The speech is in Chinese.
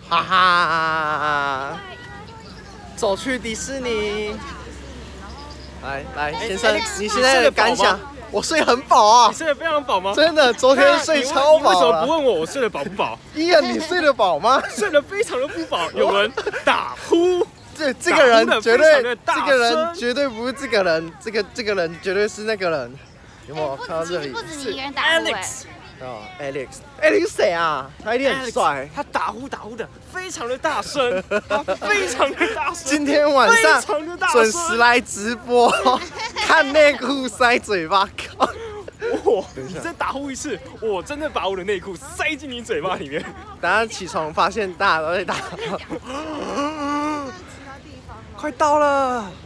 哈哈，走去迪士尼。来，先生，你现在的感想？我睡很饱啊。你睡得非常饱吗？真的，昨天睡超饱了。你为什么不问我睡得饱不饱？伊恩，你睡得饱吗？睡得非常的不饱，有人打呼。这个人绝对，这个人绝对不是这个人，这个人绝对是那个人。有没有看到这里？不止你一个人打呼哎。哦 ，Alex 谁啊？他一定很帅。他打呼的非常的大声，他非常的大声。今天晚上准时来直播，看内裤塞嘴巴，靠！哇！你再打呼一次，我真的把我的内裤塞进你嘴巴里面。等下起床发现大家都在打，快到了。